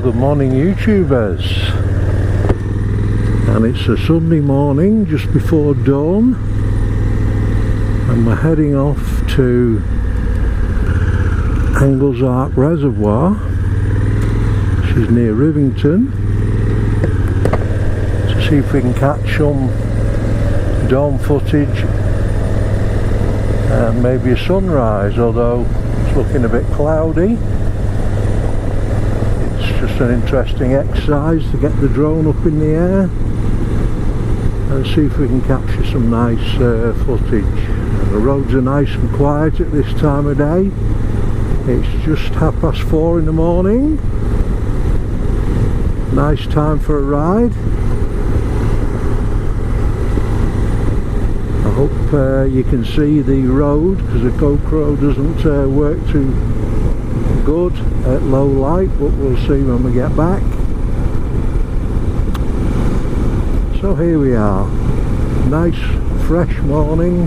Well, good morning YouTubers, and it's a Sunday morning just before dawn, and we're heading off to Anglesark Reservoir, which is near Rivington, to see if we can catch some dawn footage and maybe a sunrise, although it's looking a bit cloudy. Just an interesting exercise to get the drone up in the air and see if we can capture some nice footage. The roads are nice and quiet at this time of day. It's just 4:30 in the morning. Nice time for a ride. I hope you can see the road, because the GoPro doesn't work too good at low light, but we'll see when we get back. So here we are, nice fresh morning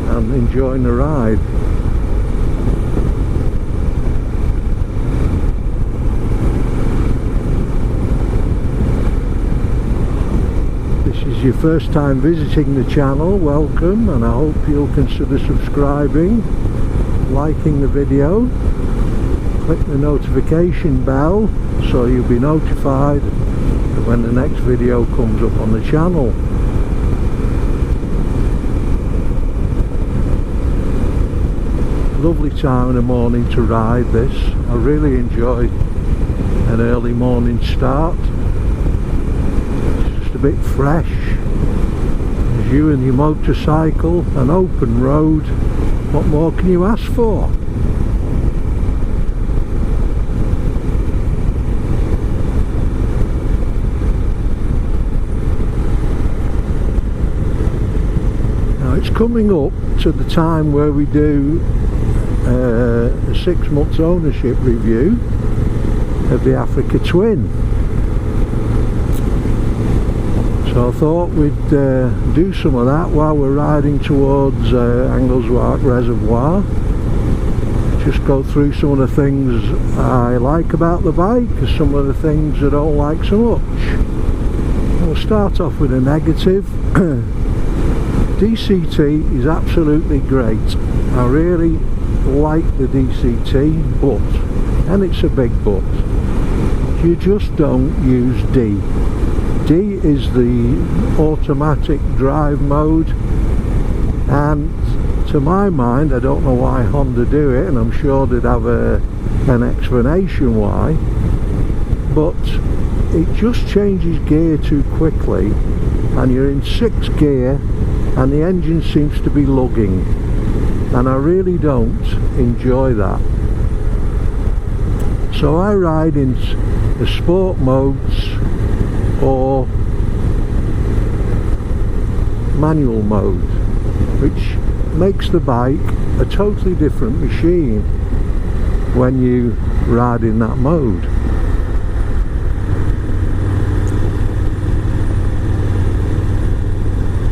and enjoying the ride. This is your first time visiting the channel, welcome, and I hope you'll consider subscribing, liking the video, click the notification bell so you'll be notified when the next video comes up on the channel. Lovely time in the morning to ride this. I really enjoy an early morning start. It's just a bit fresh. As you and your motorcycle, an open road. What more can you ask for? Now it's coming up to the time where we do a 6 months ownership review of the Africa Twin. So I thought we'd do some of that while we're riding towards Anglesark Reservoir. Just go through some of the things I like about the bike and some of the things I don't like so much. We'll start off with a negative. DCT is absolutely great. I really like the DCT, but, and it's a big but, you just don't use D. D is the automatic drive mode, and to my mind, I don't know why Honda do it, and I'm sure they'd have an explanation why, but it just changes gear too quickly, and you're in 6th gear and the engine seems to be lugging, and I really don't enjoy that. So I ride in the sport modes or manual mode, which makes the bike a totally different machine when you ride in that mode.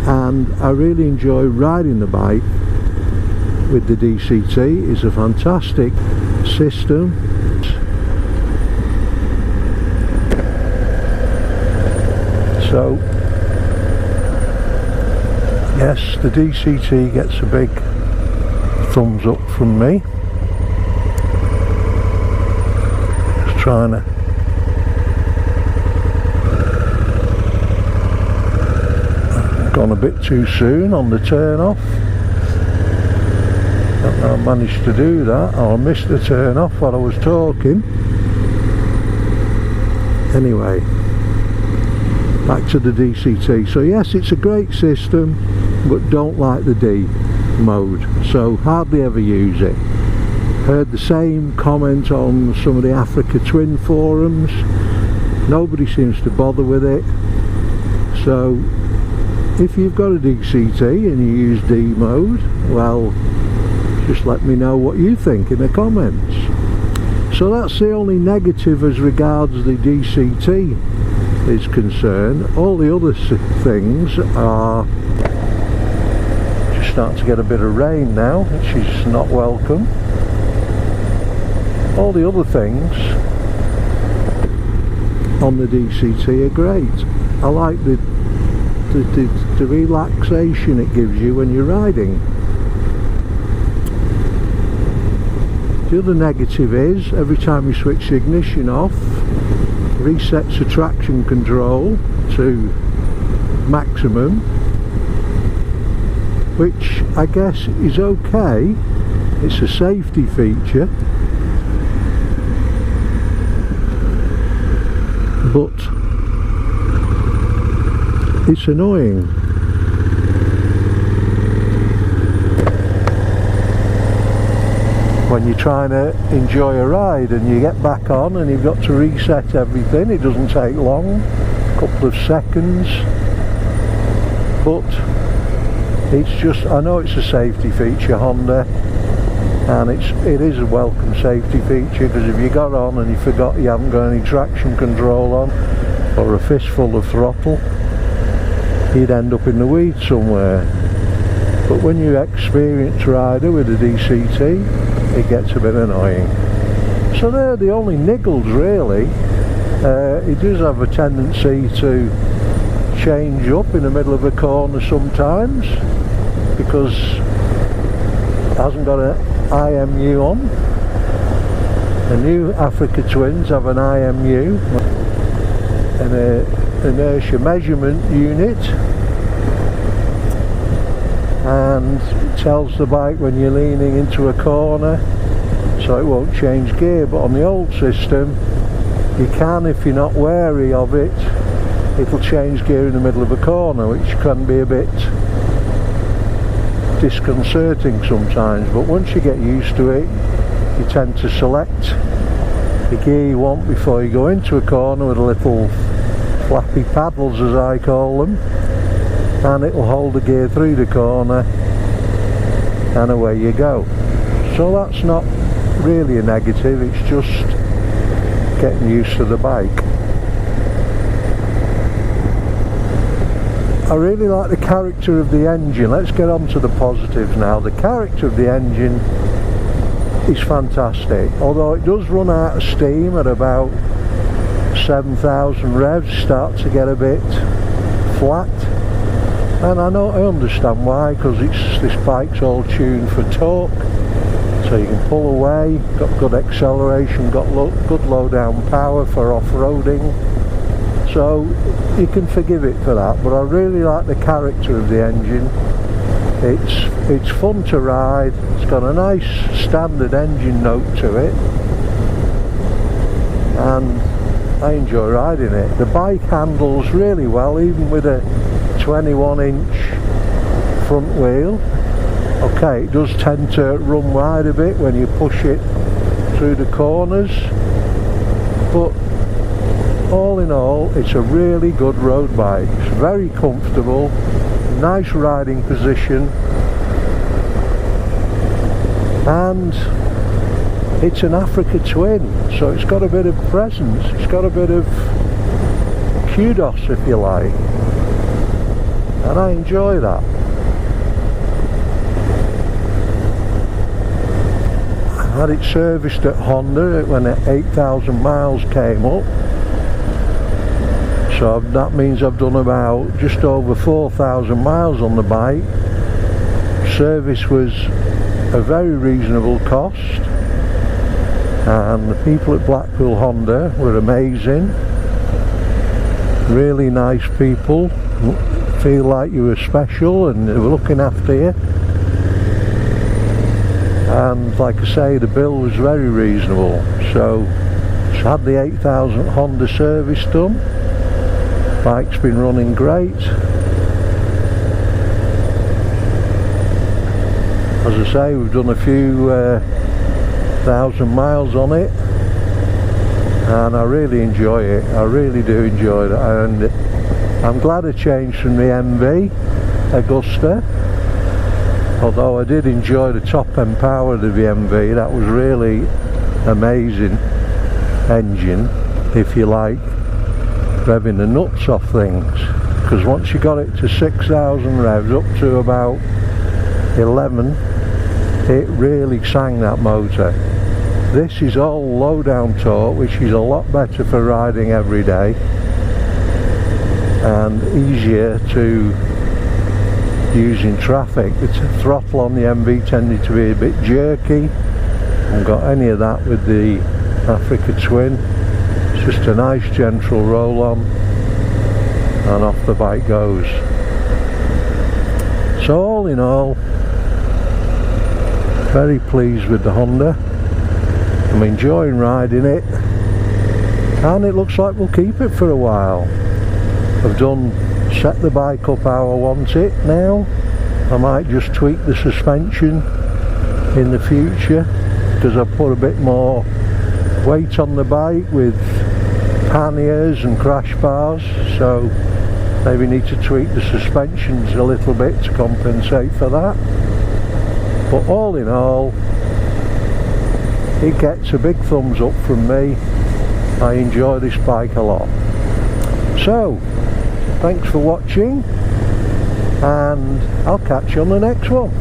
And I really enjoy riding the bike with the DCT. It's a fantastic system. So yes, the DCT gets a big thumbs up from me. Just trying to gone a bit too soon on the turn off. Don't know I managed to do that, or I missed the turn off while I was talking. Anyway, back to the DCT. So yes, it's a great system, but don't like the D mode, so hardly ever use it. Heard the same comment on some of the Africa Twin forums. Nobody seems to bother with it. So if you've got a DCT and you use D mode, well, just let me know what you think in the comments. So that's the only negative as regards the DCT is concerned. All the other things are just starting to get a bit of rain now, which is not welcome. All the other things on the DCT are great. I like the relaxation it gives you when you're riding. The other negative is every time you switch the ignition off, resets the traction control to maximum, which I guess is okay. It's a safety feature, but it's annoying. When you're trying to enjoy a ride and you get back on and you've got to reset everything, it doesn't take long, a couple of seconds, but it's just, I know it's a safety feature, Honda, and it is a welcome safety feature, because if you got on and you forgot you haven't got any traction control on, or a fistful of throttle, you'd end up in the weeds somewhere. But when you're an experienced rider with a DCT, it gets a bit annoying. So they're the only niggles really. It does have a tendency to change up in the middle of a corner sometimes, because it hasn't got an IMU on. The new Africa Twins have an IMU, an inertia measurement unit, and it tells the bike when you're leaning into a corner, so it won't change gear. But on the old system, you can, if you're not wary of it, it'll change gear in the middle of a corner, which can be a bit disconcerting sometimes. But once you get used to it, you tend to select the gear you want before you go into a corner with the little flappy paddles, as I call them, and it will hold the gear through the corner, and away you go. So that's not really a negative, it's just getting used to the bike. I really like the character of the engine. Let's get on to the positives now. The character of the engine is fantastic, although it does run out of steam at about 7,000 revs, start to get a bit flat. And I understand why, because this bike's all tuned for torque, so you can pull away, got good acceleration, got good low down power for off-roading, so you can forgive it for that. But I really like the character of the engine. It's fun to ride, it's got a nice standard engine note to it, and I enjoy riding it. The bike handles really well, even with a 21-inch front wheel. Okay, it does tend to run wide a bit when you push it through the corners, but all in all, it's a really good road bike. It's very comfortable, nice riding position, and it's an Africa Twin, so it's got a bit of presence, it's got a bit of kudos, if you like, and I enjoy that. I had it serviced at Honda when 8,000 miles came up, so that means I've done about just over 4,000 miles on the bike. Service was a very reasonable cost, and the people at Blackpool Honda were amazing, really nice people, feel like you were special and they were looking after you. And like I say, the bill was very reasonable, so had the 8,000 Honda service done. Bike's been running great. As I say, we've done a few thousand miles on it, and I really enjoy it. I really do enjoy it, and I'm glad I changed from the MV Augusta, although I did enjoy the top end power of the MV. That was really amazing engine, if you like revving the nuts off things, because once you got it to 6,000 revs up to about 11, it really sang, that motor. This is all low down torque, which is a lot better for riding every day and easier to use in traffic. The throttle on the MV tended to be a bit jerky. Haven't got any of that with the Africa Twin. It's just a nice gentle roll on and off the bike goes. So all in all, very pleased with the Honda. I'm enjoying riding it, and it looks like we'll keep it for a while. I've set the bike up how I want it now. I might just tweak the suspension in the future, because I put a bit more weight on the bike with panniers and crash bars, so maybe need to tweak the suspensions a little bit to compensate for that. But all in all, it gets a big thumbs up from me. I enjoy this bike a lot. So thanks for watching, and I'll catch you on the next one.